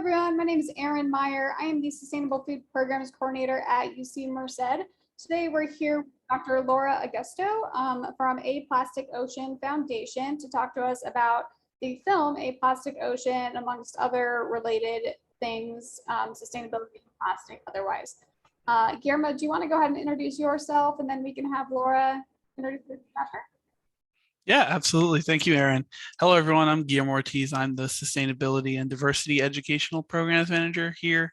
everyone. My name is Erin Meyer. I am the Sustainable Food Programs Coordinator at UC Merced. Today we're here with Dr. Laura Agusto from A Plastic Ocean Foundation to talk to us about the film A Plastic Ocean, amongst other related things, sustainability of plastic otherwise. Guillermo, do you want to go ahead and introduce yourself, and then we can have Laura introduce the chapter? Yeah, absolutely. Thank you, Erin. Hello, everyone. I'm Guillermo Ortiz. I'm the Sustainability and Diversity Educational Programs Manager here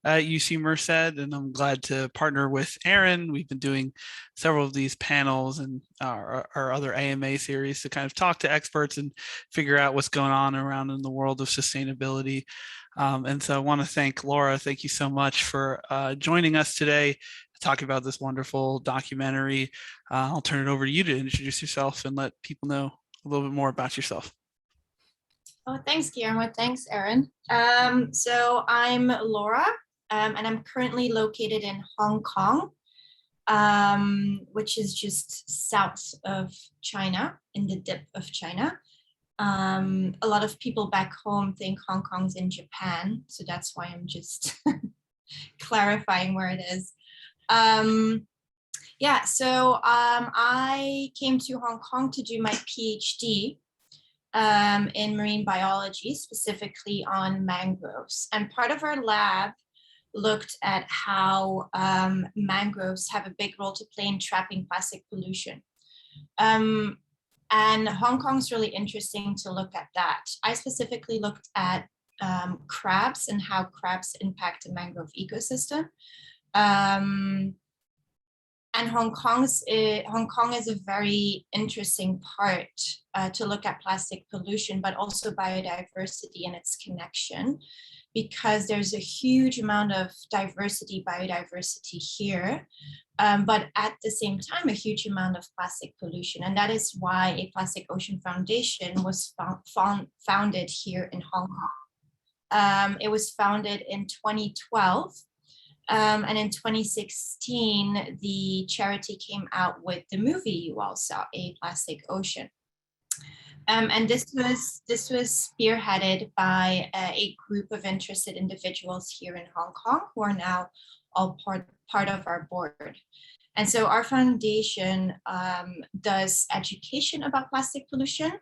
at UC Merced, and I'm glad to partner with Erin. We've been doing several of these panels and our other AMA series to kind of talk to experts and figure out what's going on around in the world of sustainability. And so I want to thank Laura. Thank you so much for joining us today to talk about this wonderful documentary. I'll turn it over to you to introduce yourself and let people know a little bit more about yourself. Oh, thanks, Guillermo. Thanks, Erin. So I'm Laura, and I'm currently located in Hong Kong, which is just south of China, in the dip of China. A lot of people back home think Hong Kong's in Japan, so that's why I'm just clarifying where it is. I came to Hong Kong to do my PhD in marine biology, specifically on mangroves. And part of our lab looked at how mangroves have a big role to play in trapping plastic pollution. And Hong Kong's really interesting to look at that. I specifically looked at crabs and how crabs impact the mangrove ecosystem. And Hong Kong is a very interesting part to look at plastic pollution, but also biodiversity and its connection, because there's a huge amount of biodiversity here, but at the same time, a huge amount of plastic pollution. And that is why A Plastic Ocean Foundation was founded here in Hong Kong. It was founded in 2012. And in 2016, the charity came out with the movie you all saw, A Plastic Ocean. And this was spearheaded by a group of interested individuals here in Hong Kong who are now all part of our board. And so our foundation does education about plastic pollution,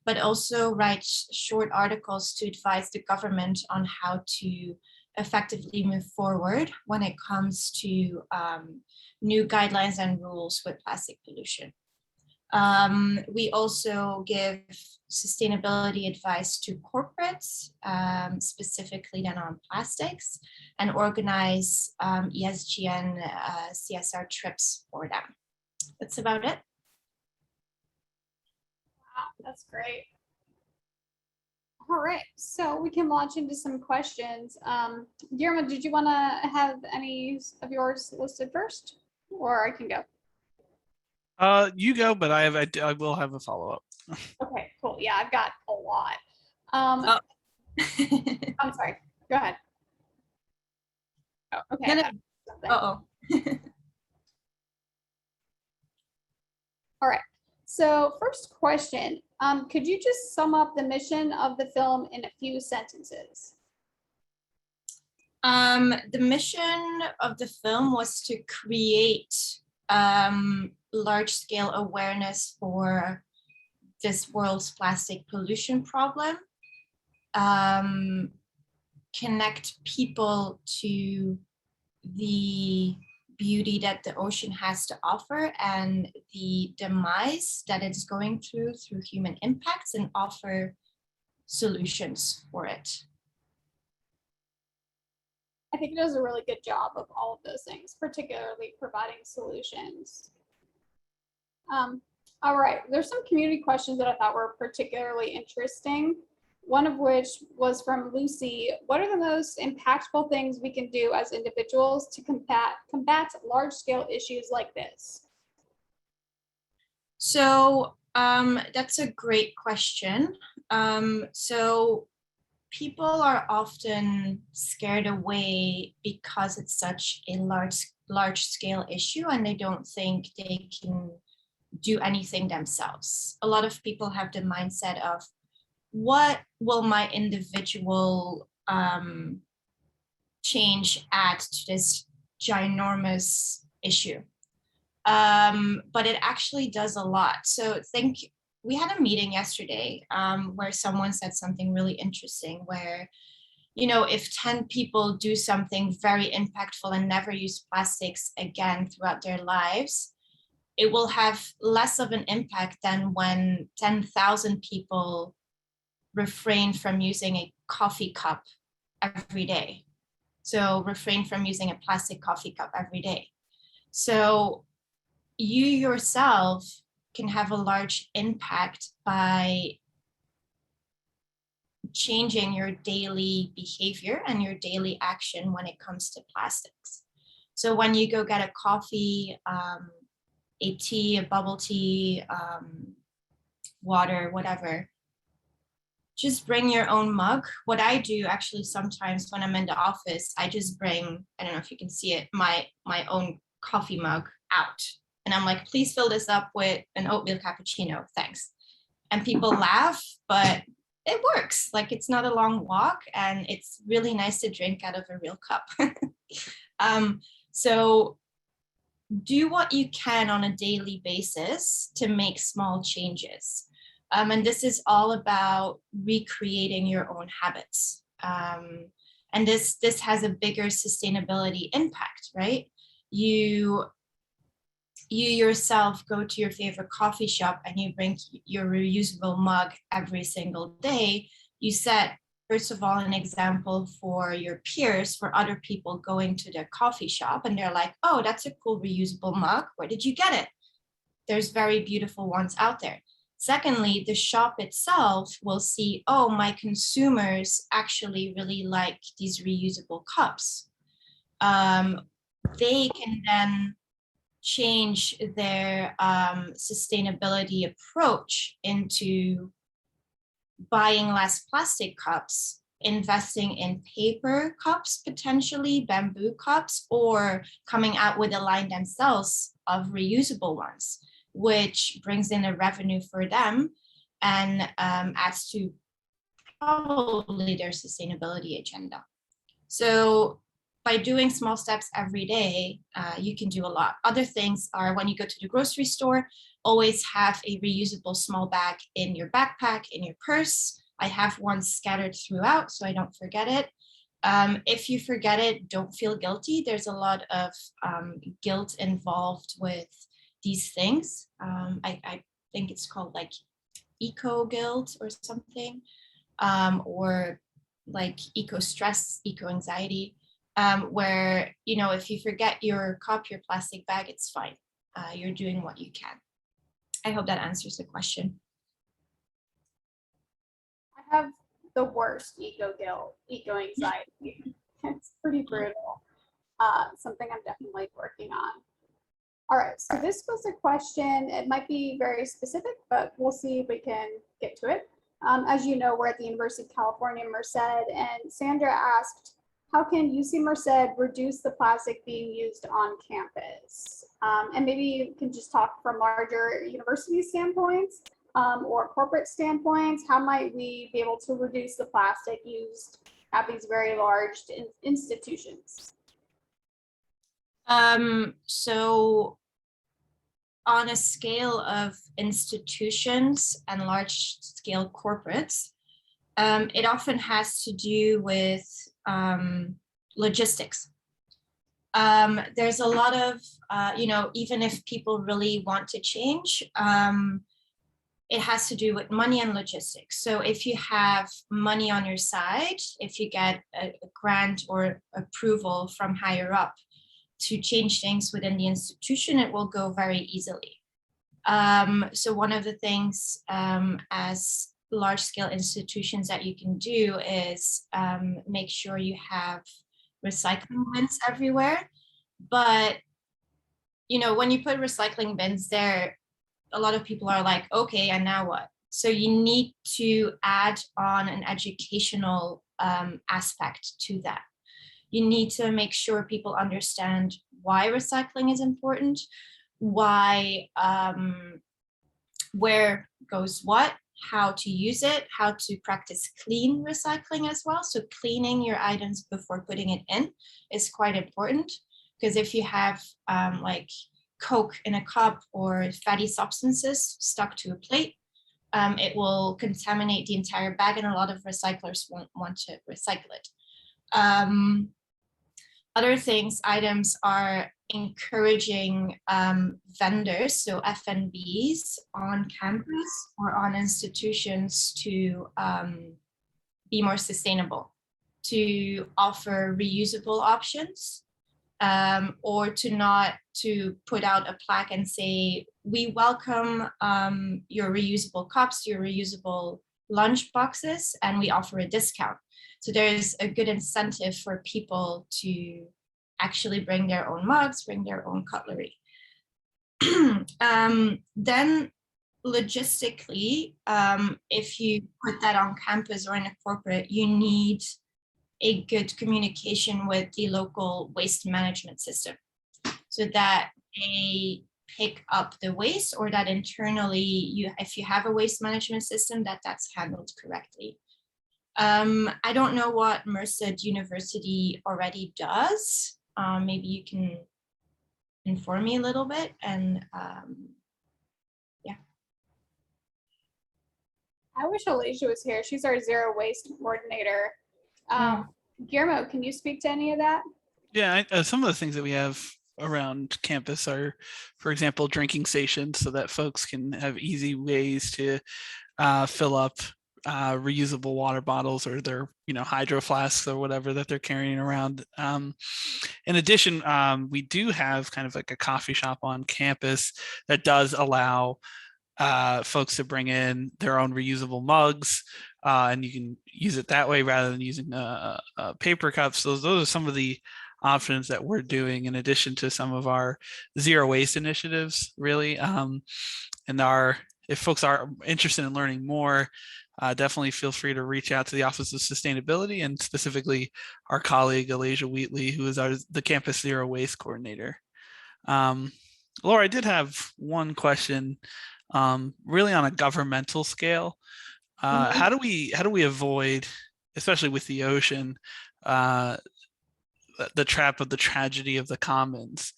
but also writes short articles to advise the government on how to effectively move forward when it comes to new guidelines and rules with plastic pollution. We also give sustainability advice to corporates, specifically then on plastics, and organize ESG and CSR trips for them. That's about it. Wow, that's great. All right, so we can launch into some questions. Guillermo, did you want to have any of yours listed first, or I can go? You go, but I will have a follow-up. Okay, cool. Yeah, I've got a lot. I'm sorry. Go ahead. Oh, okay. Uh-oh. All right. So first question, could you just sum up the mission of the film in a few sentences? The mission of the film was to create large-scale awareness for this world's plastic pollution problem, connect people to the beauty that the ocean has to offer and the demise that it's going through human impacts, and offer solutions for it. I think it does a really good job of all of those things, particularly providing solutions. All right, there's some community questions that I thought were particularly interesting. One of which was from Lucy. What are the most impactful things we can do as individuals to combat large-scale issues like this? So that's a great question. So people are often scared away because it's such a large-scale issue, and they don't think they can do anything themselves. A lot of people have the mindset of, what will my individual change add to this ginormous issue. But it actually does a lot. So we had a meeting yesterday where someone said something really interesting where, you know, if 10 people do something very impactful and never use plastics again throughout their lives, it will have less of an impact than when 10,000 people refrain from using a coffee cup every day. So refrain from using a plastic coffee cup every day. So you yourself can have a large impact by changing your daily behavior and your daily action when it comes to plastics. So when you go get a coffee, a tea, a bubble tea, water, whatever, just bring your own mug. What I do actually sometimes when I'm in the office, I just bring, I don't know if you can see it, my own coffee mug out. And I'm like, please fill this up with an oatmeal cappuccino, thanks. And people laugh, but it works. Like, it's not a long walk and it's really nice to drink out of a real cup. So do what you can on a daily basis to make small changes. And this is all about recreating your own habits. And this has a bigger sustainability impact, right? You yourself go to your favorite coffee shop and you bring your reusable mug every single day. You set, first of all, an example for your peers, for other people going to their coffee shop, and they're like, oh, that's a cool reusable mug. Where did you get it? There's very beautiful ones out there. Secondly, the shop itself will see, oh, my consumers actually really like these reusable cups. They can then change their sustainability approach into buying less plastic cups, investing in paper cups, potentially bamboo cups, or coming out with a line themselves of reusable ones, which brings in a revenue for them and adds to probably their sustainability agenda. So by doing small steps every day, you can do a lot. Other things are when you go to the grocery store, always have a reusable small bag in your backpack, in your purse. I have one scattered throughout so I don't forget it. If you forget it, don't feel guilty. There's a lot of guilt involved with these things. I think it's called like eco guilt or something, or like eco stress, eco anxiety, where, you know, if you forget your cup, your plastic bag, it's fine. You're doing what you can. I hope that answers the question. I have the worst eco guilt, eco anxiety. It's pretty brutal. Something I'm definitely working on. All right, so this was a question. It might be very specific, but we'll see if we can get to it. As you know, we're at the University of California, Merced, and Sandra asked, how can UC Merced reduce the plastic being used on campus? And maybe you can just talk from larger university standpoints or corporate standpoints. How might we be able to reduce the plastic used at these very large institutions? So on a scale of institutions and large scale corporates, it often has to do with logistics. There's a lot of, you know, even if people really want to change, it has to do with money and logistics. So if you have money on your side, if you get a grant or approval from higher up to change things within the institution, it will go very easily. So one of the things as large-scale institutions that you can do is make sure you have recycling bins everywhere. But, you know, when you put recycling bins there, a lot of people are like, okay, and now what? So you need to add on an educational aspect to that. You need to make sure people understand why recycling is important, why, where goes what, how to use it, how to practice clean recycling as well. So cleaning your items before putting it in is quite important, because if you have like Coke in a cup or fatty substances stuck to a plate, it will contaminate the entire bag, and a lot of recyclers won't want to recycle it. Other things, items are encouraging vendors, so FNBs on campus or on institutions to be more sustainable, to offer reusable options, or to put out a plaque and say, we welcome your reusable cups, your reusable lunch boxes, and we offer a discount. So there's a good incentive for people to actually bring their own mugs, bring their own cutlery. Then logistically, if you put that on campus or in a corporate, you need a good communication with the local waste management system, so that they pick up the waste, or that internally, if you have a waste management system, that's handled correctly. I don't know what Merced University already does. Maybe you can inform me a little bit, and yeah. I wish Alicia was here. She's our zero waste coordinator. Guillermo, can you speak to any of that? Yeah, some of the things that we have around campus are, for example, drinking stations, so that folks can have easy ways to fill up reusable water bottles, or their hydro flasks or whatever that they're carrying around. In addition, we do have kind of like a coffee shop on campus that does allow folks to bring in their own reusable mugs, and you can use it that way rather than using paper cups. So those are some of the options that we're doing, in addition to some of our zero waste initiatives, really. And if folks are interested in learning more, definitely feel free to reach out to the Office of Sustainability, and specifically our colleague Alicia Wheatley, who is the Campus Zero Waste Coordinator. Laura, I did have one question, really on a governmental scale. How do we avoid, especially with the ocean, the trap of the tragedy of the commons,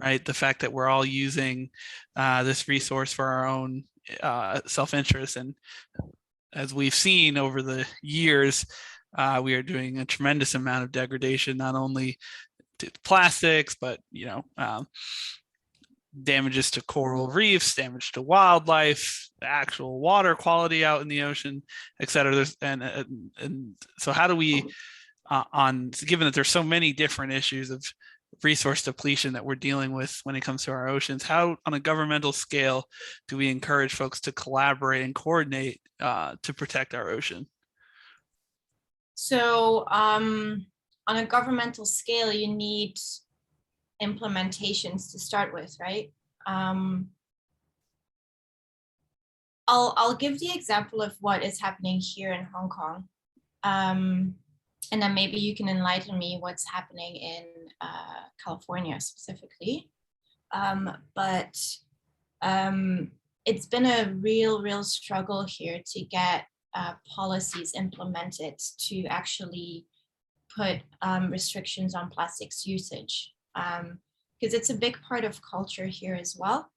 right? The fact that we're all using this resource for our own self-interest, and as we've seen over the years, we are doing a tremendous amount of degradation, not only to plastics, but damages to coral reefs, damage to wildlife, the actual water quality out in the ocean, et cetera. And so how do we, given that there's so many different issues of resource depletion that we're dealing with when it comes to our oceans, how on a governmental scale do we encourage folks to collaborate and coordinate to protect our ocean? So on a governmental scale, you need implementations to start with, right? I'll give the example of what is happening here in Hong Kong. And then maybe you can enlighten me what's happening in California specifically. But it's been a real struggle here to get policies implemented to actually put restrictions on plastics usage, because it's a big part of culture here as well.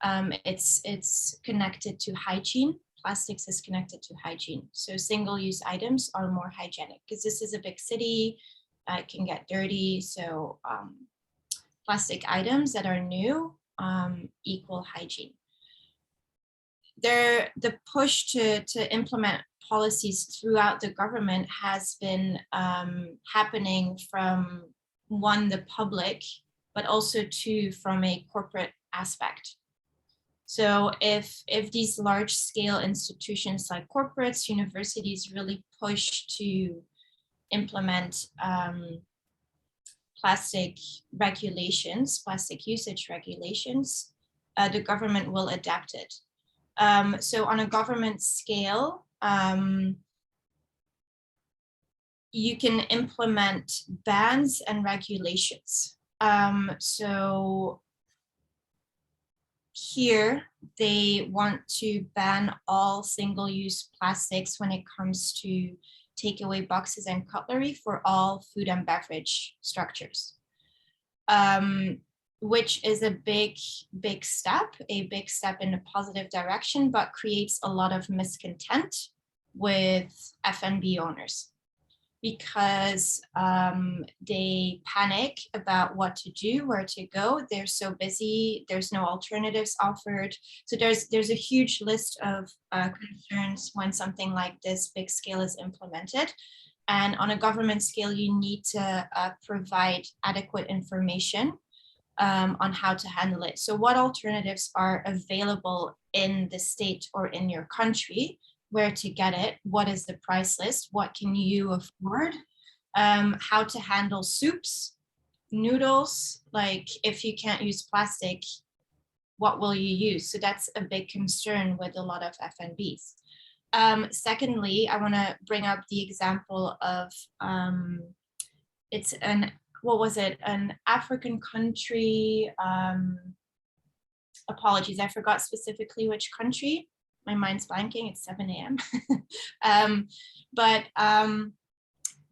It's connected to hygiene. Plastics is connected to hygiene. So single-use items are more hygienic, because this is a big city, it can get dirty. So plastic items that are new equal hygiene. The push to implement policies throughout the government has been happening from, one, the public, but also two, from a corporate aspect. So if these large scale institutions like corporates, universities really push to implement plastic regulations, plastic usage regulations, the government will adapt it. So on a government scale, you can implement bans and regulations. So here they want to ban all single-use plastics when it comes to takeaway boxes and cutlery for all food and beverage structures, which is a big step in a positive direction, but creates a lot of miscontent with F&B owners, because they panic about what to do, where to go. They're so busy, there's no alternatives offered. So there's a huge list of concerns when something like this big scale is implemented. And on a government scale, you need to provide adequate information on how to handle it. So what alternatives are available in the state or in your country, where to get it, what is the price list, what can you afford, how to handle soups, noodles, like if you can't use plastic, what will you use? So that's a big concern with a lot of F&Bs. Secondly, I want to bring up the example of, it's an African country, apologies, I forgot specifically which country. My mind's blanking, it's 7 a.m. But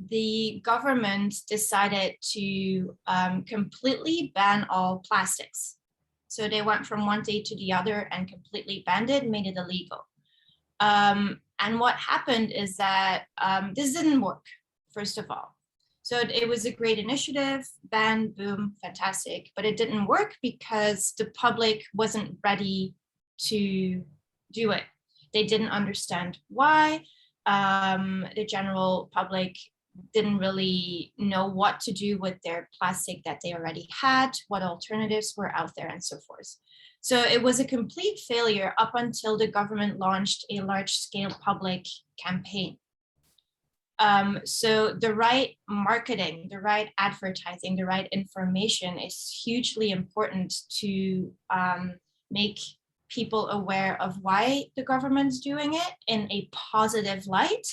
the government decided to completely ban all plastics. So they went from one day to the other and completely banned it, made it illegal. And what happened is that this didn't work, first of all. So it was a great initiative, ban, boom, fantastic, but it didn't work because the public wasn't ready to do it. They didn't understand why. The general public didn't really know what to do with their plastic that they already had, what alternatives were out there, and so forth. So it was a complete failure up until the government launched a large-scale public campaign. So the right marketing, the right advertising, the right information is hugely important to make people aware of why the government's doing it in a positive light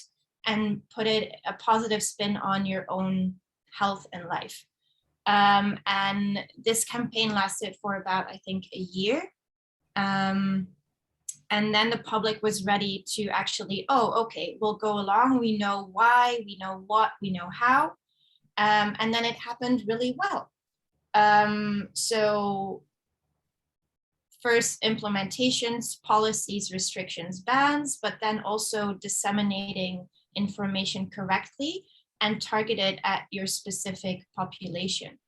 and put it a positive spin on your own health and life. And this campaign lasted for about, I think, a year. And then the public was ready to actually, oh, okay, we'll go along. We know why, we know what, we know how. And then it happened really well. So first implementations, policies, restrictions, bans, but then also disseminating information correctly and targeted at your specific population.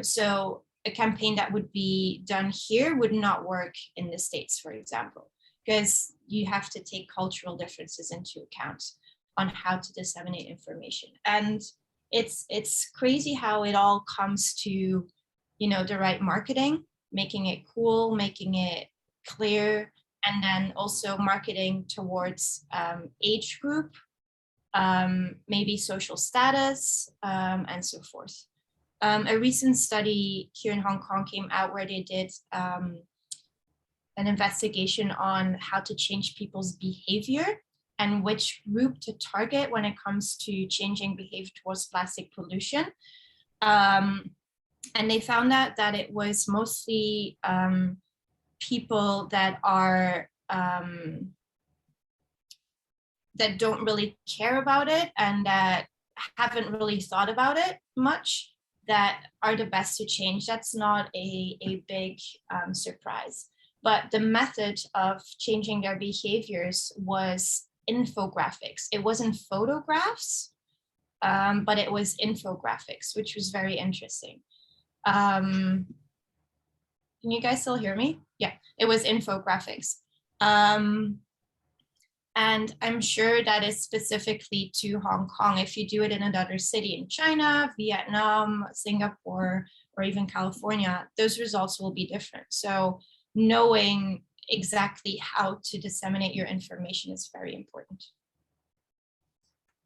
So a campaign that would be done here would not work in the States, for example, because you have to take cultural differences into account on how to disseminate information. And it's crazy how it all comes to, you know, the right marketing, making it cool, making it clear, and then also marketing towards age group, maybe social status, and so forth. A recent study here in Hong Kong came out where they did an investigation on how to change people's behavior and which group to target when it comes to changing behavior towards plastic pollution. And they found out that it was mostly people that are that don't really care about it and that haven't really thought about it much, that are the best to change. That's not a big surprise. But the method of changing their behaviors was infographics. It wasn't photographs, but it was infographics, which was very interesting. Can you guys still hear me? Yeah, it was infographics. And I'm sure that is specifically to Hong Kong. If you do it in another city in China, Vietnam, Singapore, or even California, those results will be different. So knowing exactly how to disseminate your information is very important.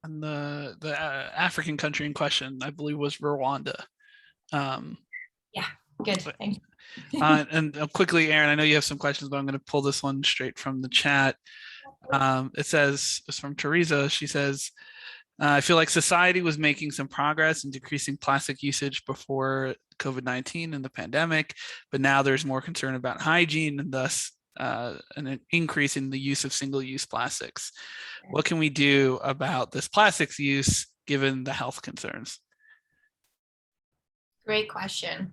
And the African country in question, I believe, was Rwanda. Yeah, good, thank you. And quickly, Aaron, I know you have some questions, but I'm going to pull this one straight from the chat. It says, it's from Teresa. She says, I feel like society was making some progress in decreasing plastic usage before COVID-19 and the pandemic, but now there's more concern about hygiene and thus an increase in the use of single-use plastics. What can we do about this plastics use given the health concerns? Great question.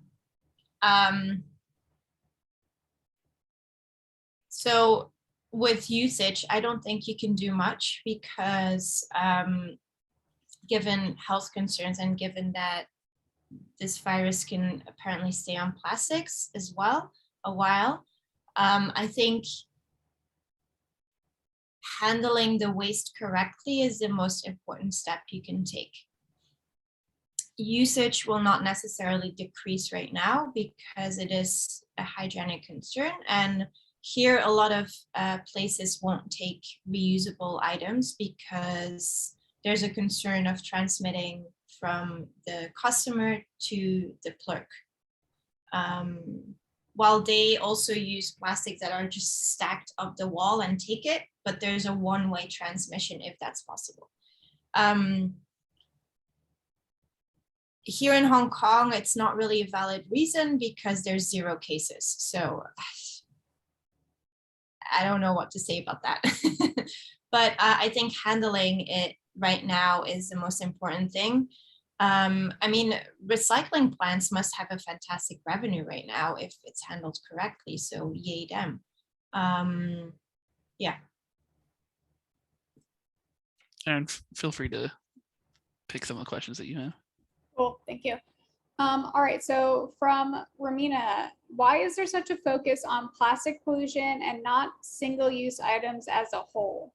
So with usage, I don't think you can do much because given health concerns and given that this virus can apparently stay on plastics as well a while, I think handling the waste correctly is the most important step you can take. Usage will not necessarily decrease right now because it is a hygienic concern, and here a lot of places won't take reusable items because there's a concern of transmitting from the customer to the clerk. While they also use plastics that are just stacked up the wall and take it, but there's a one-way transmission if that's possible. Here in Hong Kong, it's not really a valid reason because there's 0 cases. So I don't know what to say about that. But I think handling it right now is the most important thing. I mean, recycling plants must have a fantastic revenue right now if it's handled correctly. So yay them. Yeah. And feel free to pick some of the questions that you have. Cool, thank you. All right, so from Ramina, why is there such a focus on plastic pollution and not single-use items as a whole?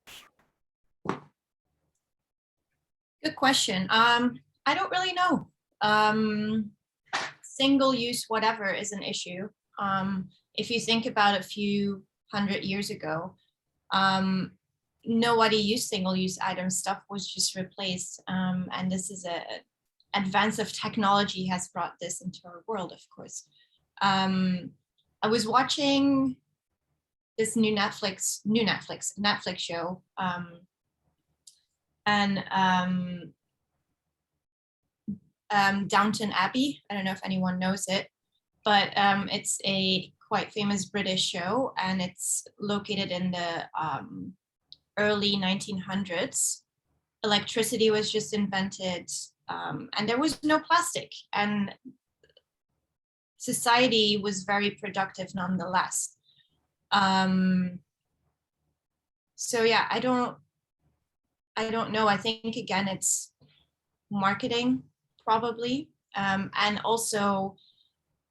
Good question. I don't really know. Single-use whatever is an issue. If you think about a few 100 years ago, nobody used single-use items. Stuff was just replaced. And this is a advance of technology has brought this into our world, of course. I was watching this new Netflix show, Downton Abbey. I don't know if anyone knows it, but it's a quite famous British show, and it's located in the early 1900s. Electricity was just invented, and there was no plastic, and society was very productive nonetheless. So yeah, I don't know. I think again, it's marketing probably, and also,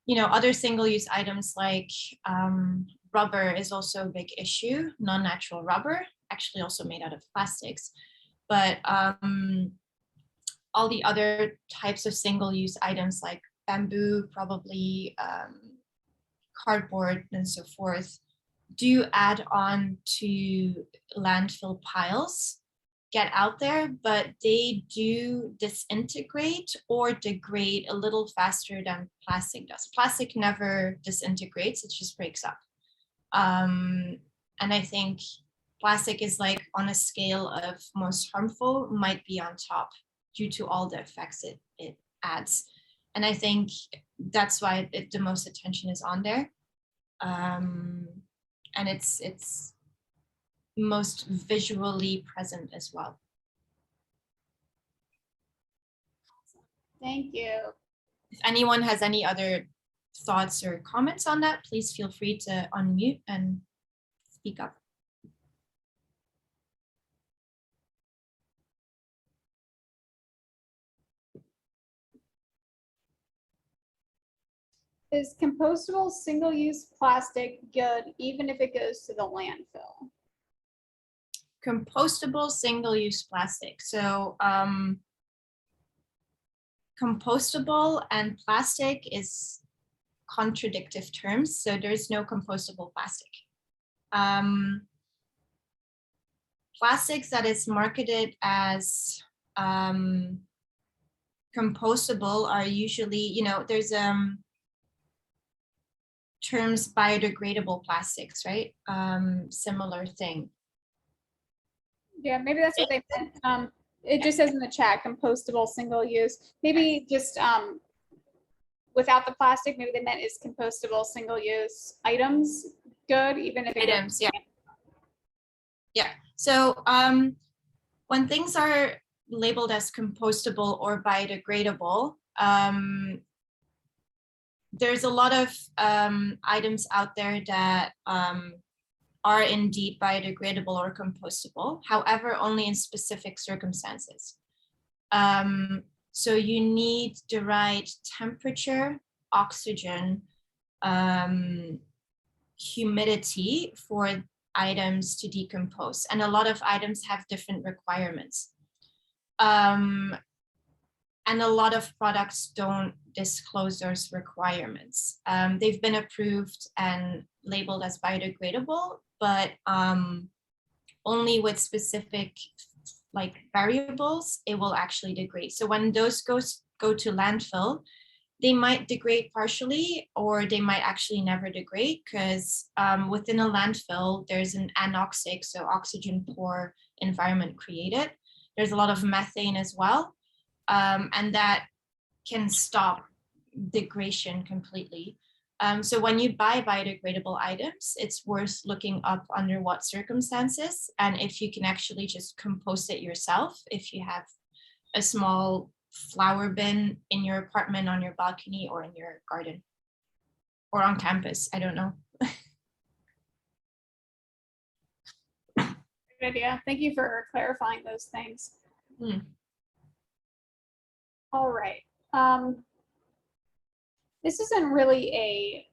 you know, other single-use items like rubber is also a big issue. Non-natural rubber, actually also made out of plastics, but all the other types of single-use items like bamboo, probably cardboard and so forth, do add on to landfill piles, get out there, but they do disintegrate or degrade a little faster than plastic does. Plastic never disintegrates, it just breaks up. And I think plastic is like on a scale of most harmful, might be on top due to all the effects it adds. And I think that's why the most attention is on there. And it's most visually present as well. Thank you. If anyone has any other thoughts or comments on that, please feel free to unmute and speak up. Is compostable single-use plastic good even if it goes to the landfill? Compostable single-use plastic. So compostable and plastic is contradictive terms. So there's no compostable plastic. Plastics that is marketed as compostable are usually, you know, there's terms biodegradable plastics, right? Similar thing. Yeah, maybe that's what they meant. it just says in the chat, compostable, single use. Maybe just without the plastic, maybe they meant is compostable, single use items good, even if it Items, yeah. Yeah. So when things are labeled as compostable or biodegradable, there's a lot of items out there that are indeed biodegradable or compostable, however, only in specific circumstances. So you need the right temperature, oxygen, humidity for items to decompose. And a lot of items have different requirements. And a lot of products don't disclose those requirements. They've been approved and labeled as biodegradable, but only with specific like variables, it will actually degrade. So when those go to landfill, they might degrade partially, or they might actually never degrade, because within a landfill, there's an anoxic, so oxygen poor environment created. There's a lot of methane as well, and that can stop degradation completely. So when you buy biodegradable items, it's worth looking up under what circumstances, and if you can actually just compost it yourself, if you have a small flower bin in your apartment, on your balcony, or in your garden, or on campus, I don't know. Good idea. Thank you for clarifying those things. All right. This isn't really a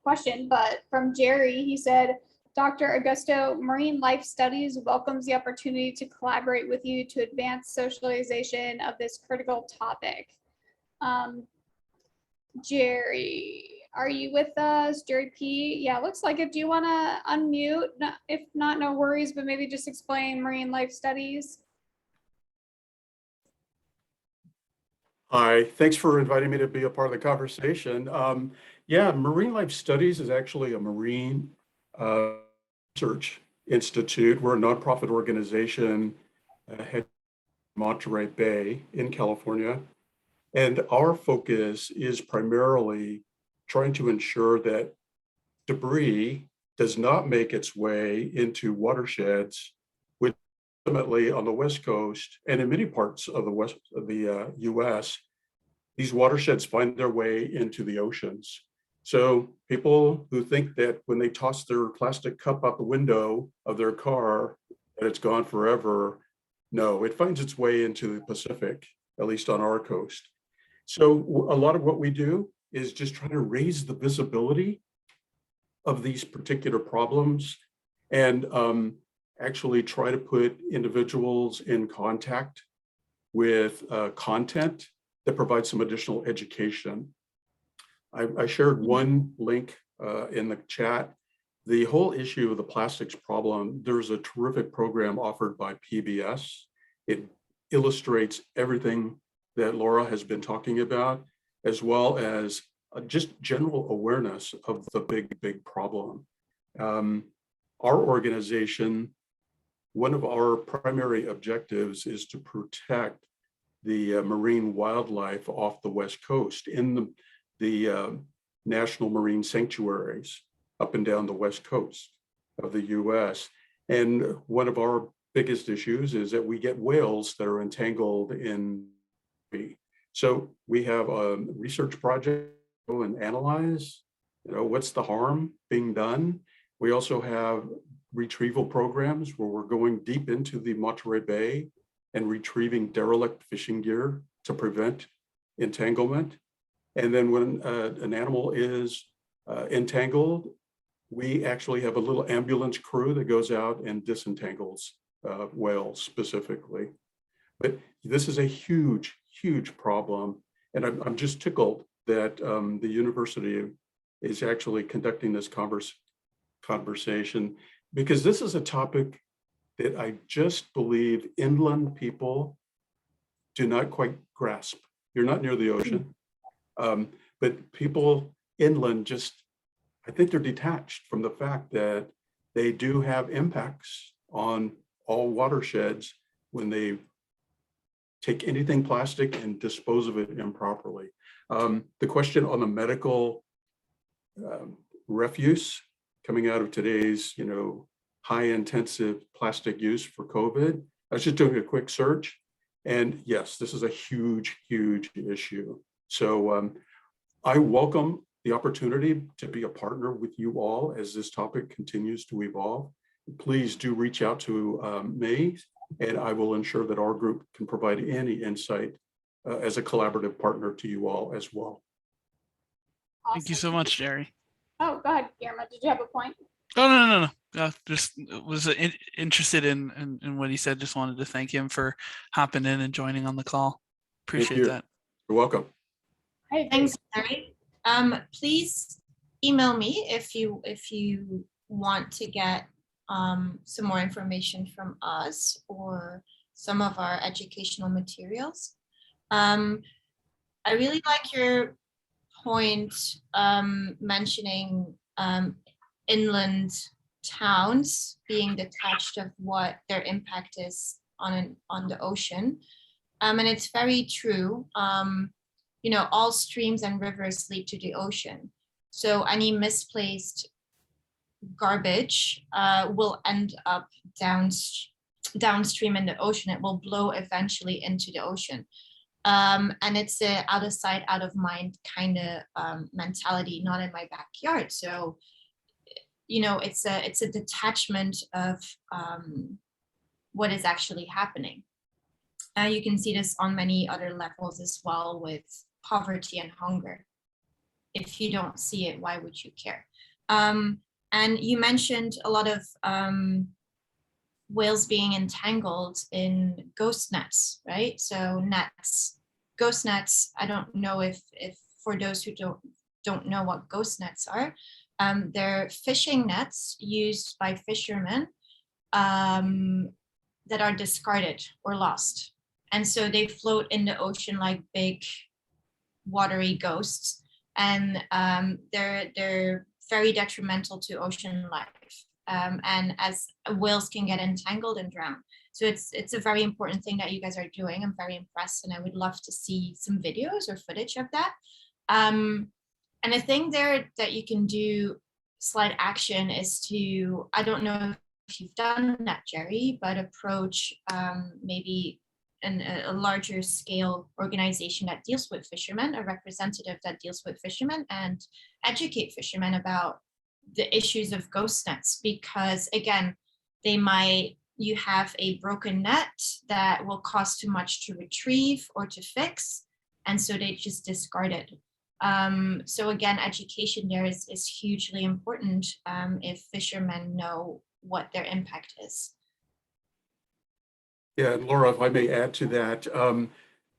question, but from Jerry, he said, Dr. Agusto, Marine Life Studies welcomes the opportunity to collaborate with you to advance socialization of this critical topic. Jerry, are you with us? Jerry P? Yeah, looks like it. Do you want to unmute? No, if not, no worries, but maybe just explain Marine Life Studies. Hi, thanks for inviting me to be a part of the conversation. Yeah, Marine Life Studies is actually a marine research institute. We're a nonprofit organization headquartered in Monterey Bay in California. And our focus is primarily trying to ensure that debris does not make its way into watersheds, which ultimately on the West Coast and in many parts of the US, these watersheds find their way into the oceans. So people who think that when they toss their plastic cup out the window of their car, that it's gone forever, no, it finds its way into the Pacific, at least on our coast. So a lot of what we do is just try to raise the visibility of these particular problems and actually try to put individuals in contact with content that provides some additional education. I shared one link in the chat. The whole issue of the plastics problem, there's a terrific program offered by PBS. It illustrates everything that Laura has been talking about, as well as just general awareness of the big problem. Our organization, one of our primary objectives is to protect the marine wildlife off the West Coast in the national marine sanctuaries up and down the West Coast of the US. And one of our biggest issues is that we get whales that are entangled in. So we have a research project to go and analyze, what's the harm being done. We also have retrieval programs where we're going deep into the Monterey Bay and retrieving derelict fishing gear to prevent entanglement. And then when an animal is entangled, we actually have a little ambulance crew that goes out and disentangles whales specifically. But this is a huge problem. And I'm just tickled that the university is actually conducting this conversation, because this is a topic that I just believe inland people do not quite grasp. You're not near the ocean, but people inland just, I think they're detached from the fact that they do have impacts on all watersheds when they take anything plastic and dispose of it improperly. The question on the medical refuse coming out of today's, high intensive plastic use for COVID. I was just doing a quick search, and yes, this is a huge, huge issue. So I welcome the opportunity to be a partner with you all as this topic continues to evolve. Please do reach out to me, and I will ensure that our group can provide any insight as a collaborative partner to you all as well. Thank you so much, Jerry. Oh, go ahead, Guillermo. Did you have a point? Oh, no. Just was interested in what he said. Just wanted to thank him for hopping in and joining on the call. Appreciate that. You're welcome. Hey, Thanks, Larry. Please email me if you want to get some more information from us or some of our educational materials. I really like your point mentioning inland towns being detached of what their impact is on the ocean. And it's very true. All streams and rivers lead to the ocean. So any misplaced garbage will end up downstream in the ocean. It will blow eventually into the ocean. And it's a out of sight, out of mind kind of mentality, not in my backyard. So, it's a detachment of what is actually happening. You can see this on many other levels as well with poverty and hunger. If you don't see it, why would you care? And you mentioned a lot of whales being entangled in ghost nets, right? So ghost nets, I don't know if for those who don't know what ghost nets are, they're fishing nets used by fishermen that are discarded or lost. And so they float in the ocean like big watery ghosts, and they're very detrimental to ocean life. And as whales can get entangled and drown. So it's a very important thing that you guys are doing. I'm very impressed, and I would love to see some videos or footage of that. And a thing there that you can do, slight action, is to, I don't know if you've done that, Jerry, but approach maybe a larger scale organization that deals with fishermen, a representative that deals with fishermen, and educate fishermen about the issues of ghost nets, because again, you have a broken net that will cost too much to retrieve or to fix, and so they just discard it. So again, education there is hugely important if fishermen know what their impact is. Yeah, and Laura, if I may add to that,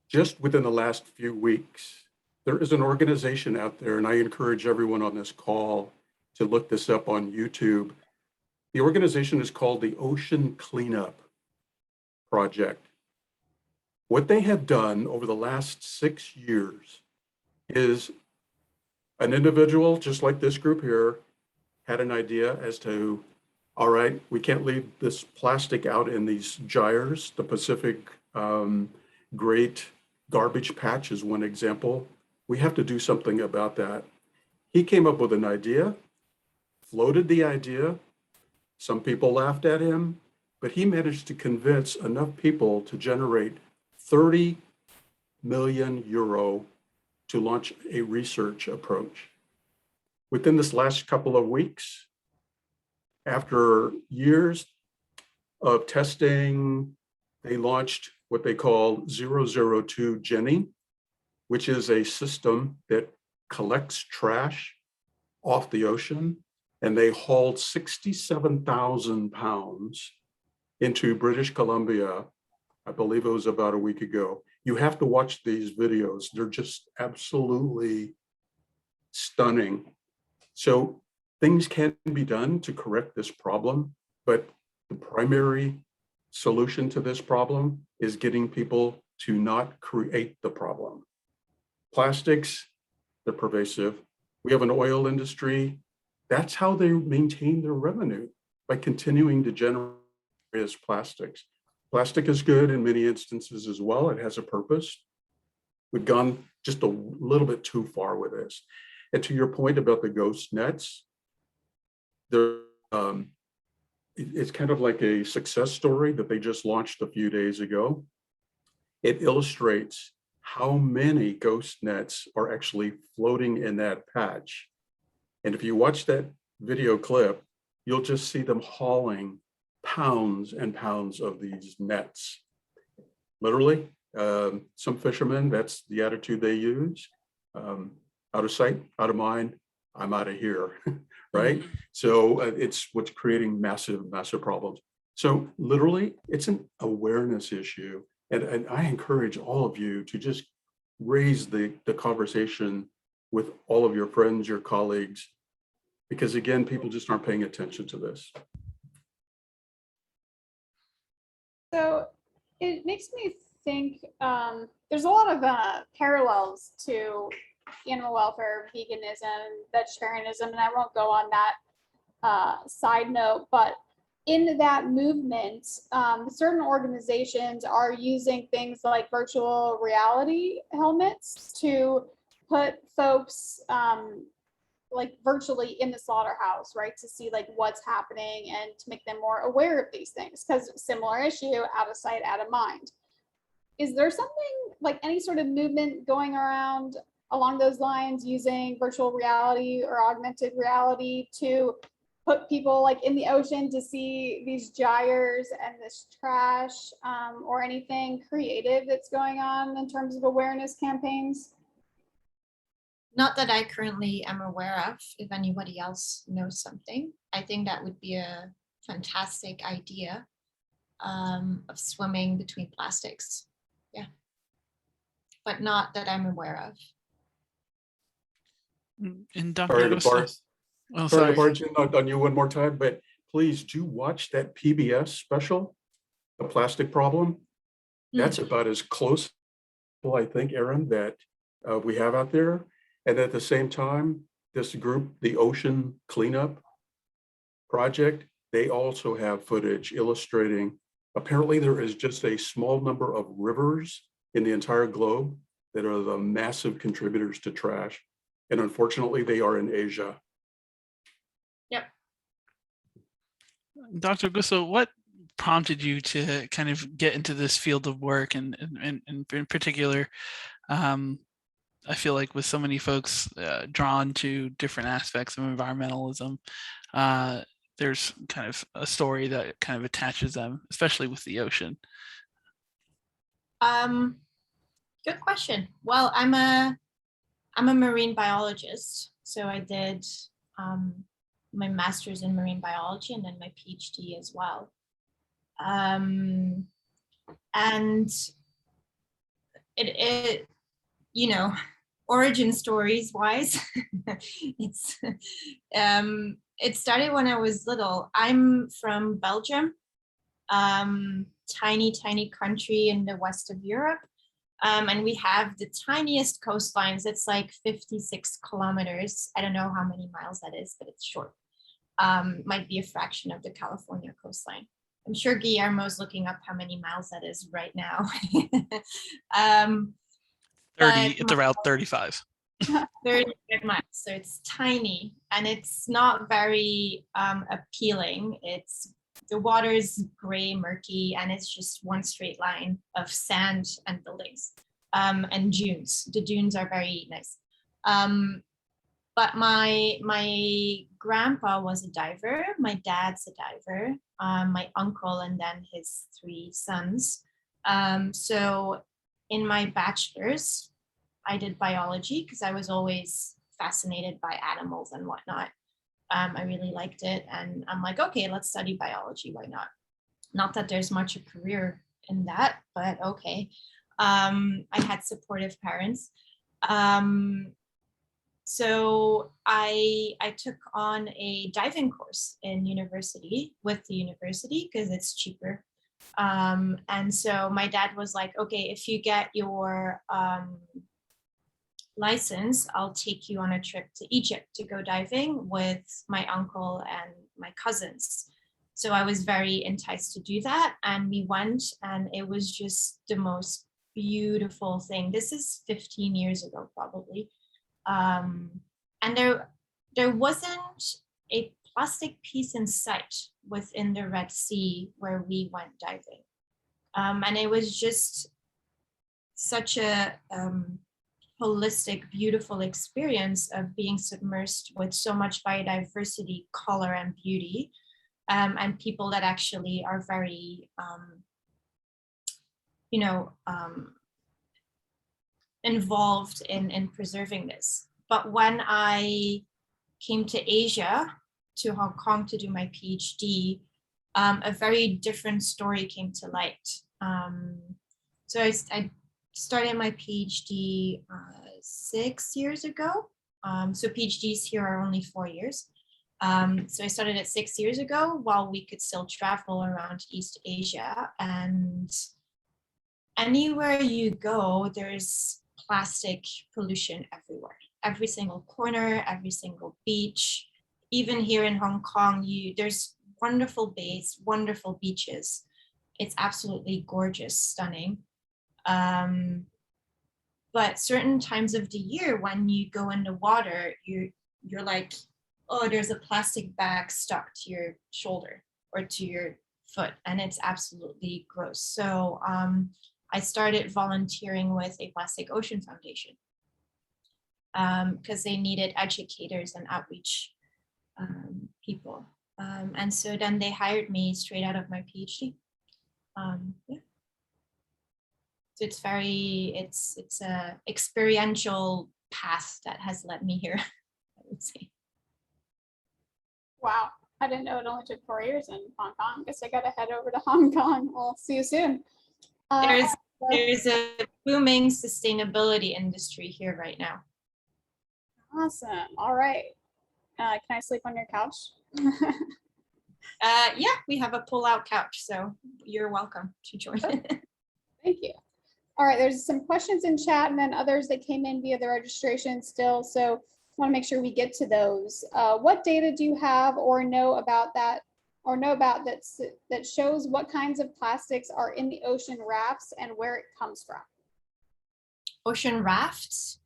just within the last few weeks, there is an organization out there, and I encourage everyone on this call to look this up on YouTube. The organization is called the Ocean Cleanup Project. What they have done over the last 6 years is an individual, just like this group here, had an idea as to, all right, we can't leave this plastic out in these gyres. The Pacific Great Garbage Patch is one example. We have to do something about that. He came up with an idea, floated the idea. Some people laughed at him, but he managed to convince enough people to generate 30 million euro to launch a research approach. Within this last couple of weeks, after years of testing, they launched what they call 002 Jenny, which is a system that collects trash off the ocean, and they hauled 67,000 pounds into British Columbia. I believe it was about a week ago. You have to watch these videos. They're just absolutely stunning. So things can be done to correct this problem, but the primary solution to this problem is getting people to not create the problem. Plastics, they're pervasive. We have an oil industry. That's how they maintain their revenue, by continuing to generate plastics. Plastic is good in many instances as well. It has a purpose. We've gone just a little bit too far with this. And to your point about the ghost nets, it's kind of like a success story that they just launched a few days ago. It illustrates how many ghost nets are actually floating in that patch. And if you watch that video clip, you'll just see them hauling pounds and pounds of these nets. Literally, some fishermen, that's the attitude they use. Out of sight, out of mind, I'm out of here, right? So it's what's creating massive, massive problems. So literally, it's an awareness issue. And I encourage all of you to just raise the conversation with all of your friends, your colleagues, because again, people just aren't paying attention to this. So it makes me think there's a lot of parallels to animal welfare, veganism, vegetarianism, and I won't go on that side note, but in that movement, certain organizations are using things like virtual reality helmets to put folks like virtually in the slaughterhouse, right? To see like what's happening and to make them more aware of these things, because similar issue, out of sight, out of mind. Is there something like any sort of movement going around along those lines using virtual reality or augmented reality to put people like in the ocean to see these gyres and this trash, or anything creative that's going on in terms of awareness campaigns? Not that I currently am aware of. If anybody else knows something, I think that would be a fantastic idea, of swimming between plastics. Yeah, but not that I'm aware of. And Dr. Sorry to Agusto. barge, Oh, sorry to sorry. barge in on you one more time, but please do watch that PBS special, The Plastic Problem. That's about as close, I think, Erin, that we have out there. And at the same time, this group, the Ocean Cleanup Project, they also have footage illustrating, apparently there is just a small number of rivers in the entire globe that are the massive contributors to trash. And unfortunately, they are in Asia. Yep. Dr. Agusto, what prompted you to kind of get into this field of work, and in particular, I feel like with so many folks drawn to different aspects of environmentalism, there's kind of a story that kind of attaches them, especially with the ocean. Good question. Well, I'm a marine biologist, so I did my master's in marine biology and then my PhD as well. And it you know, origin stories wise, it started when I was little. I'm from Belgium, tiny country in the west of Europe. And we have the tiniest coastlines. It's like 56 kilometers. I don't know how many miles that is, but it's short. Might be a fraction of the California coastline. I'm sure Guillermo's looking up how many miles that is right now. 30, it's around 35. 35 miles, so it's tiny and it's not very appealing. The water is gray, murky, and it's just one straight line of sand and buildings, and dunes. The dunes are very nice. But my grandpa was a diver. My dad's a diver. My uncle and then his 3 sons. So in my bachelor's, I did biology because I was always fascinated by animals and whatnot. I really liked it, and I'm like, okay, let's study biology. Why not? Not that there's much a career in that, but okay. I had supportive parents. So I took on a diving course in university with the university because it's cheaper. And so my dad was like, okay, if you get your license, I'll take you on a trip to Egypt to go diving with my uncle and my cousins. So I was very enticed to do that, and we went, and it was just the most beautiful thing. This is 15 years ago, probably. And there wasn't a plastic piece in sight within the Red Sea where we went diving. And it was just such a holistic, beautiful experience of being submersed with so much biodiversity, color, and beauty, and people that actually are very, involved in preserving this. But when I came to Asia, to Hong Kong to do my PhD, a very different story came to light. So I started my PhD 6 years ago. So PhDs here are only 4 years. So I started it 6 years ago while we could still travel around East Asia. And anywhere you go, there's plastic pollution everywhere. Every single corner, every single beach. Even here in Hong Kong, there's wonderful bays, wonderful beaches. It's absolutely gorgeous, stunning. But certain times of the year when you go in the water, you're like, oh, there's a plastic bag stuck to your shoulder or to your foot, and it's absolutely gross. So I started volunteering with a Plastic Ocean Foundation because they needed educators and outreach people. And so then they hired me straight out of my PhD. Yeah. So it's a experiential path that has led me here, I would say. Wow, I didn't know it only took 4 years in Hong Kong. Guess I gotta head over to Hong Kong. We'll see you soon. There's a booming sustainability industry here right now. Awesome. All right. Can I sleep on your couch? Yeah, we have a pull-out couch, so you're welcome to join. Thank you. All right, there's some questions in chat and then others that came in via the registration still. So I want to make sure we get to those. What data do you have or know about that that shows what kinds of plastics are in the ocean rafts and where it comes from? Ocean rafts?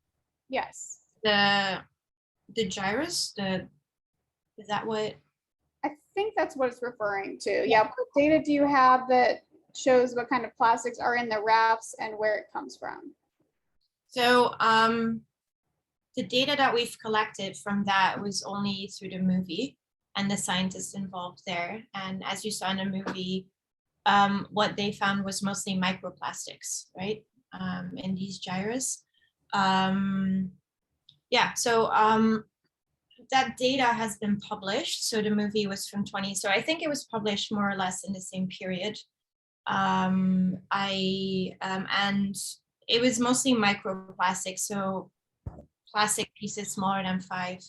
Yes. The gyros? Is that what? I think that's what it's referring to. Yeah. What data do you have that shows what kind of plastics are in the rafts and where it comes from? So the data that we've collected from that was only through the movie and the scientists involved there. And as you saw in the movie, what they found was mostly microplastics, right? In these gyros. Yeah, so that data has been published. So the movie was from so I think it was published more or less in the same period. And it was mostly microplastics, so plastic pieces smaller than 5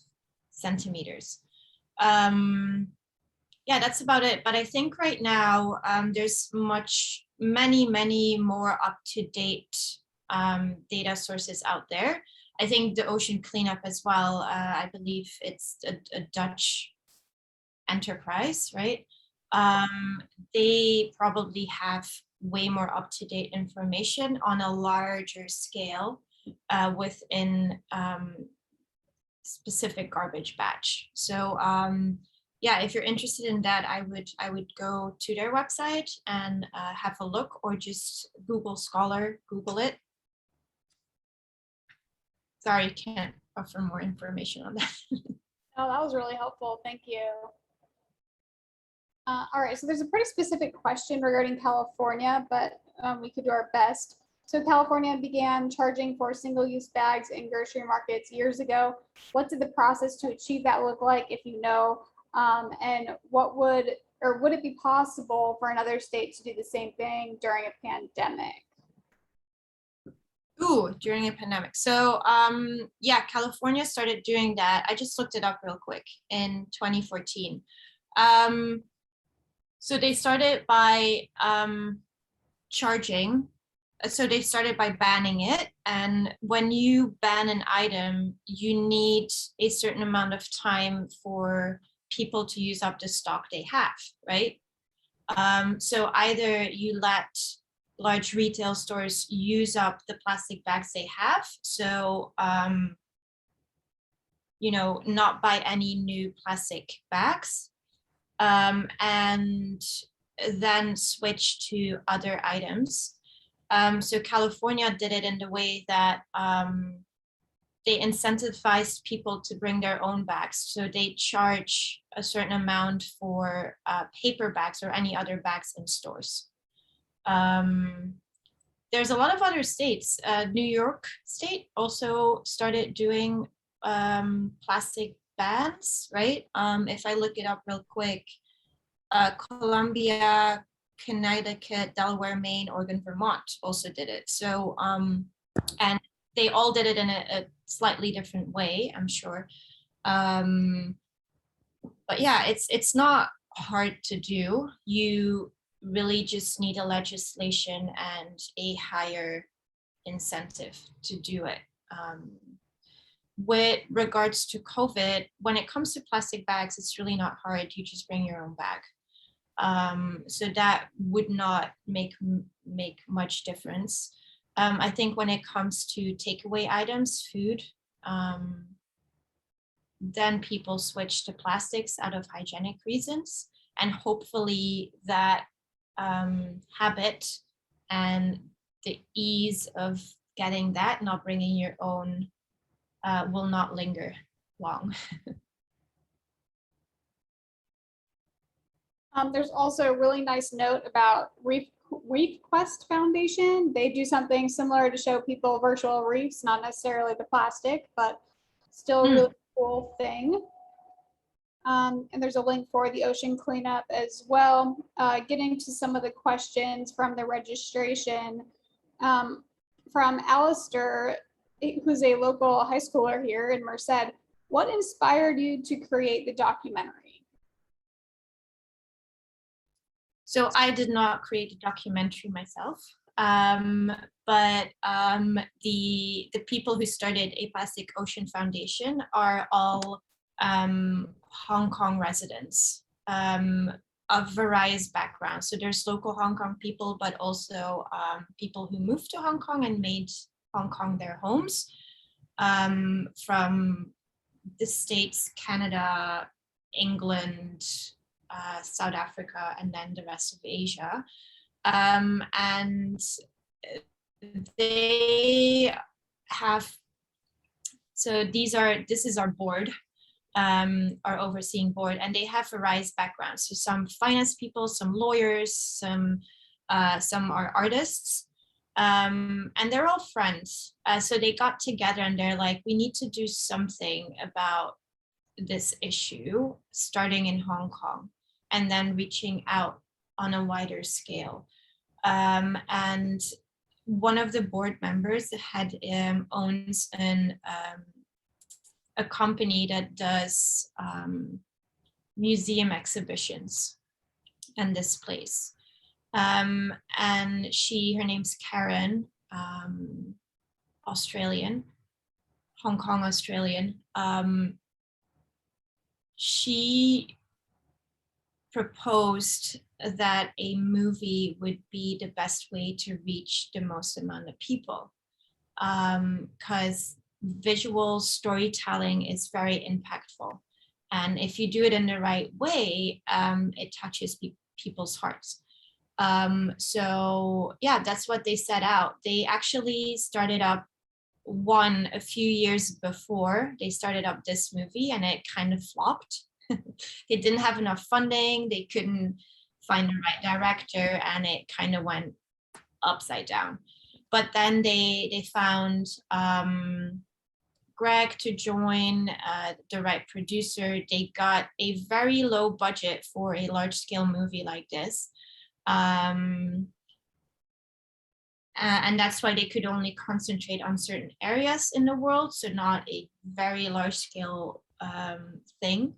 centimeters. Yeah, that's about it. But I think right now there's many more up-to-date data sources out there. I think the ocean cleanup as well, I believe it's a Dutch enterprise, right? They probably have way more up-to-date information on a larger scale within specific garbage batch. So yeah, if you're interested in that, I would go to their website and have a look, or just Google Scholar, Google it. Sorry, can't offer more information on that. Oh, that was really helpful. Thank you. All right, so there's a pretty specific question regarding California, but we could do our best. So California began charging for single-use bags in grocery markets years ago. What did the process to achieve that look like, if you know? And would it be possible for another state to do the same thing during a pandemic? Ooh, during a pandemic. So yeah, California started doing that. I just looked it up real quick in 2014. So they started by charging. So they started by banning it. And when you ban an item, you need a certain amount of time for people to use up the stock they have, right? So either you let large retail stores use up the plastic bags they have, so you know, not buy any new plastic bags, and then switch to other items. So California did it in the way that they incentivized people to bring their own bags. So they charge a certain amount for paper bags or any other bags in stores. There's a lot of other states. New York State also started doing plastic bans, right? If I look it up real quick, Columbia, Connecticut, Delaware, Maine, Oregon, Vermont also did it. So, and they all did it in a slightly different way, I'm sure. But yeah, it's not hard to do. You really just need a legislation and a higher incentive to do it. With regards to COVID, when it comes to plastic bags, it's really not hard. You just bring your own bag. So that would not make much difference. I think when it comes to takeaway items, food, then people switch to plastics out of hygienic reasons, and hopefully that habit and the ease of getting that, not bringing your own, will not linger long. There's also a really nice note about Reef Quest Foundation. They do something similar to show people virtual reefs, not necessarily the plastic, but still a really cool thing. And there's a link for the ocean cleanup as well. Getting to some of the questions from the registration, from Alistair, who's a local high schooler here in Merced. What inspired you to create the documentary? So I did not create a documentary myself, but the people who started A Plastic Ocean Foundation are all Hong Kong residents of various backgrounds. So there's local Hong Kong people, but also people who moved to Hong Kong and made Hong Kong their homes, from the States, Canada, England, South Africa, and then the rest of Asia. And they have, so this is our board, our overseeing board, and they have various backgrounds. So some finance people, some lawyers, some are artists, and they're all friends. So they got together and they're like, we need to do something about this issue, starting in Hong Kong and then reaching out on a wider scale. And one of the board members owns a company that does museum exhibitions and displays. And her name's Karen, Australian, Hong Kong Australian. She proposed that a movie would be the best way to reach the most amount of people, because visual storytelling is very impactful. And if you do it in the right way, it touches people's hearts. So yeah, that's what they set out. They actually started up a few years before they started up this movie, and it kind of flopped. They didn't have enough funding, they couldn't find the right director, and it kind of went upside down. But then they found Greg to join, the right producer. They got a very low budget for a large scale movie like this. And that's why they could only concentrate on certain areas in the world, so not a very large scale thing.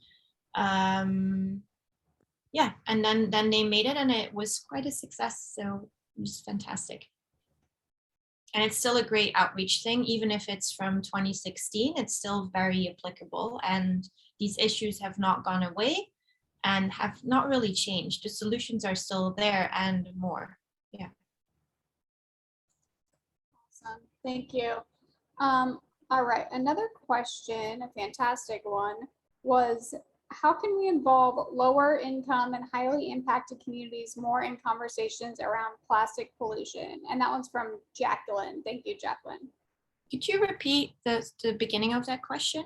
Yeah, and then they made it, and it was quite a success, so it was fantastic. And it's still a great outreach thing, even if it's from 2016, it's still very applicable. And these issues have not gone away and have not really changed. The solutions are still there and more. Yeah. Awesome. Thank you. All right. Another question, a fantastic one, was how can we involve lower income and highly impacted communities more in conversations around plastic pollution? And that one's from Jacqueline. Thank you, Jacqueline. Could you repeat the beginning of that question?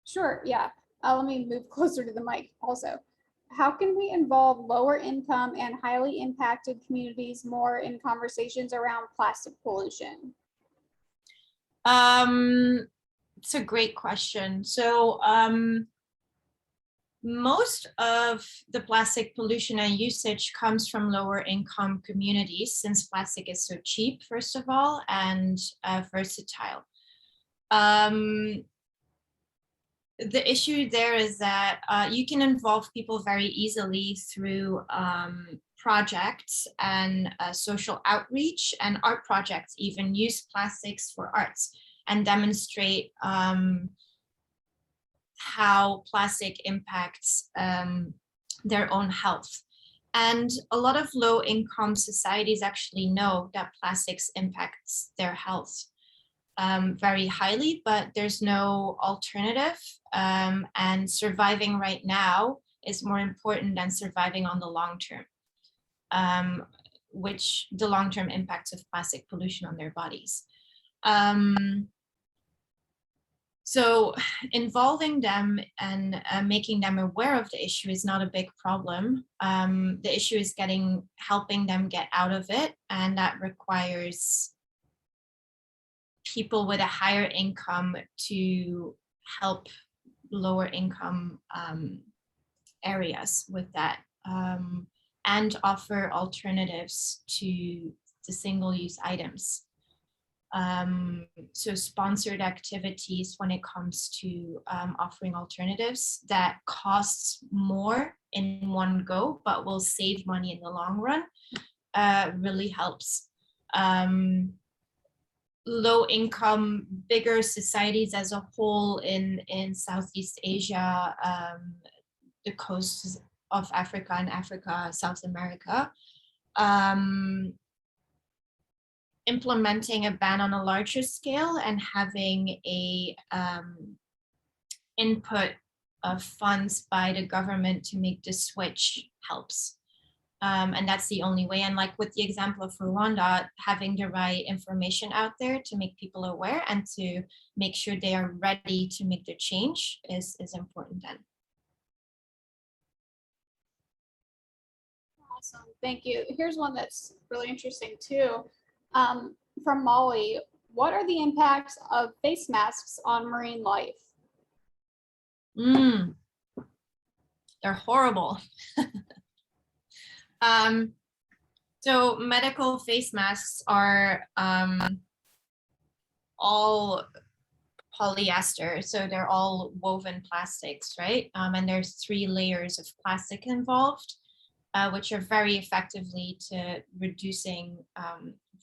Sure. Yeah. Let me move closer to the mic also. How can we involve lower income and highly impacted communities more in conversations around plastic pollution? It's a great question. So most of the plastic pollution and usage comes from lower income communities, since plastic is so cheap, first of all, and versatile. The issue there is that you can involve people very easily through projects and social outreach, and art projects even use plastics for arts and demonstrate how plastic impacts their own health. And a lot of low income societies actually know that plastics impacts their health very highly, but there's no alternative. And surviving right now is more important than surviving on the long term, which the long-term impacts of plastic pollution on their bodies. So involving them and making them aware of the issue is not a big problem. The issue is helping them get out of it, and that requires people with a higher income to help lower income areas with that, and offer alternatives to the single-use items. So sponsored activities when it comes to offering alternatives that costs more in one go, but will save money in the long run, really helps. Low income, bigger societies as a whole in Southeast Asia, the coasts of Africa and South America, implementing a ban on a larger scale and having a input of funds by the government to make the switch helps. And that's the only way. And like with the example of Rwanda, having the right information out there to make people aware and to make sure they are ready to make the change is important then. Awesome, thank you. Here's one that's really interesting too. From Molly, what are the impacts of face masks on marine life? They're horrible. So medical face masks are all polyester, so they're all woven plastics, right? And there's 3 layers of plastic involved, which are very effectively to reducing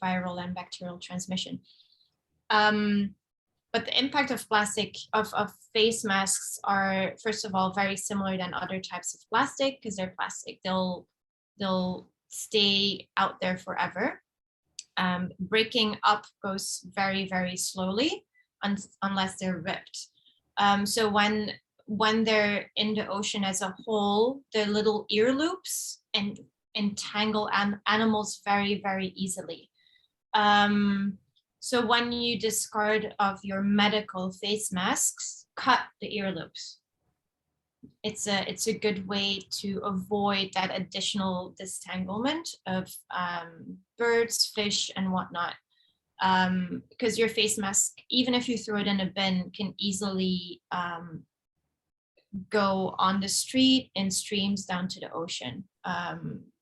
viral and bacterial transmission. But the impact of plastic, of face masks are, first of all, very similar than other types of plastic because they're plastic. They'll stay out there forever. Breaking up goes very, very slowly unless they're ripped. So when they're in the ocean as a whole, the little ear loops entangle animals very, very easily. So when you discard of your medical face masks, cut the ear loops. It's a good way to avoid that additional disentanglement of birds, fish, and whatnot. Because your face mask, even if you throw it in a bin, can easily go on the street, in streams, down to the ocean,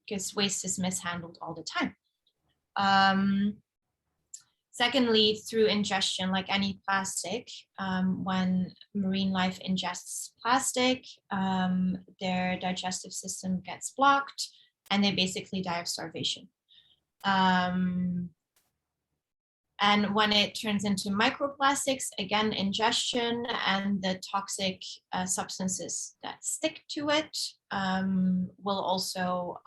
because waste is mishandled all the time. Secondly, through ingestion, like any plastic, when marine life ingests plastic, their digestive system gets blocked and they basically die of starvation. And And when it turns into microplastics, again, ingestion and the toxic substances that stick to it will also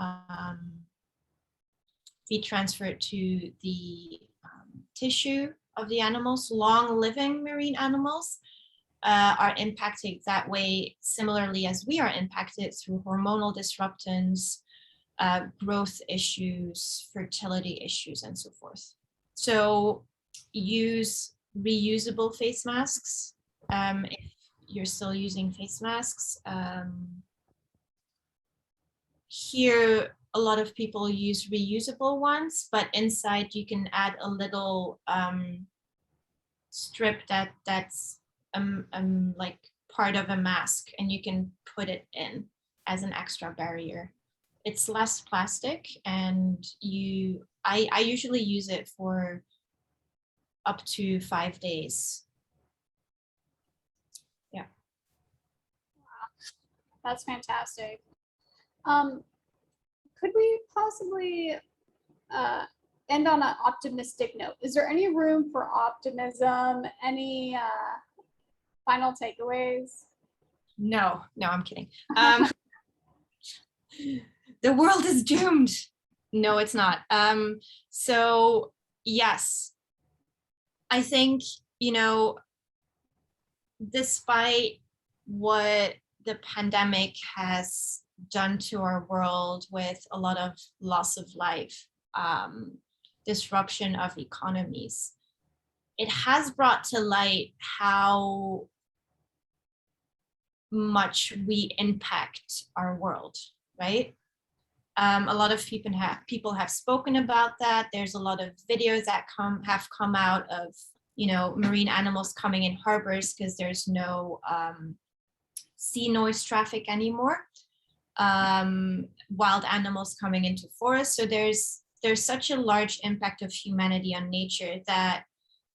be transferred to the tissue of the animals. Long living marine animals are impacted that way, similarly as we are impacted through hormonal disruptants, growth issues, fertility issues, and so forth. So use reusable face masks if you're still using face masks. Here, a lot of people use reusable ones, but inside you can add a little strip that's like part of a mask, and you can put it in as an extra barrier. It's less plastic, and I usually use it for up to 5 days. Yeah. That's fantastic. Could we possibly end on an optimistic note? Is there any room for optimism? Any final takeaways? No, I'm kidding. The world is doomed. No, it's not. So yes, I think, despite what the pandemic has done to our world with a lot of loss of life, disruption of economies, it has brought to light how much we impact our world, right? A lot of people have spoken about that. There's a lot of videos that have come out of, marine animals coming in harbors because there's no sea noise traffic anymore. Wild animals coming into forests. So there's such a large impact of humanity on nature that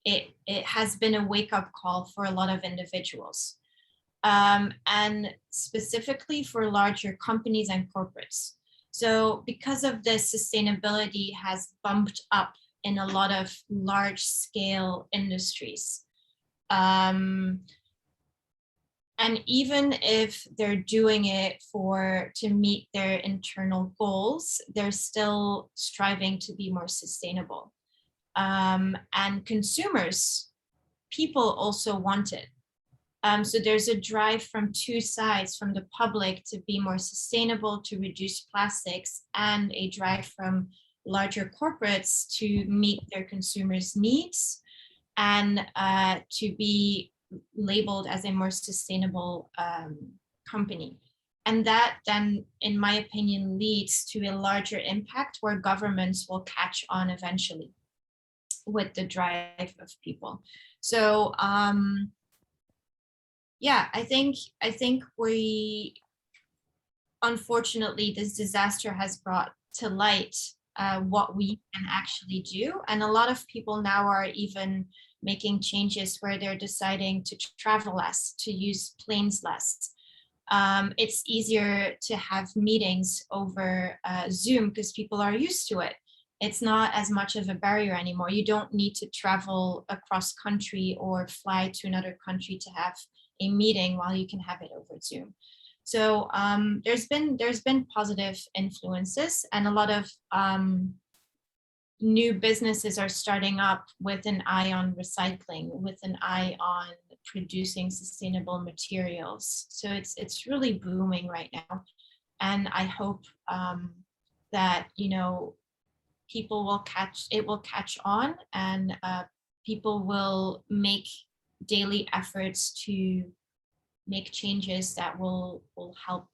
it has been a wake-up call for a lot of individuals. And specifically for larger companies and corporates. So because of this, sustainability has bumped up in a lot of large scale industries. And even if they're doing it to meet their internal goals, they're still striving to be more sustainable. And consumers, people also want it. So there's a drive from two sides, from the public to be more sustainable, to reduce plastics, and a drive from larger corporates to meet their consumers' needs and to be labeled as a more sustainable company. And that then, in my opinion, leads to a larger impact where governments will catch on eventually with the drive of people. So yeah, I think we, unfortunately, this disaster has brought to light what we can actually do. And a lot of people now are even making changes where they're deciding to travel less, to use planes less. It's easier to have meetings over Zoom because people are used to it. It's not as much of a barrier anymore. You don't need to travel across country or fly to another country to have a meeting while you can have it over Zoom. So there's been positive influences, and a lot of new businesses are starting up with an eye on recycling, with an eye on producing sustainable materials. So it's really booming right now, and I hope that people will catch on, and people will make daily efforts to make changes that will help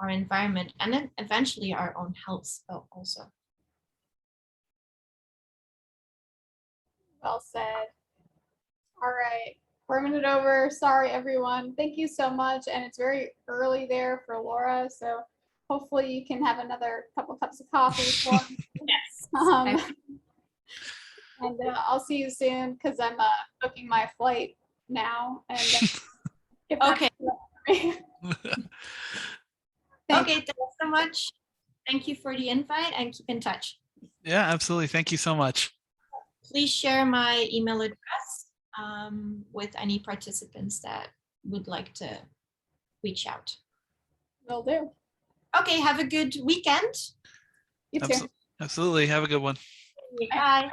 our environment and then eventually our own health also. Well said. All right, we're a minute over. Sorry, everyone. Thank you so much. And it's very early there for Laura, so hopefully you can have another couple cups of coffee for me. Yes. And I'll see you soon because I'm booking my flight now. And okay. Okay, Thanks so much. Thank you for the invite, and keep in touch. Yeah, absolutely. Thank you so much. please share my email address with any participants that would like to reach out. Will do. Okay, have a good weekend. You too. Absolutely. Have a good one. Bye.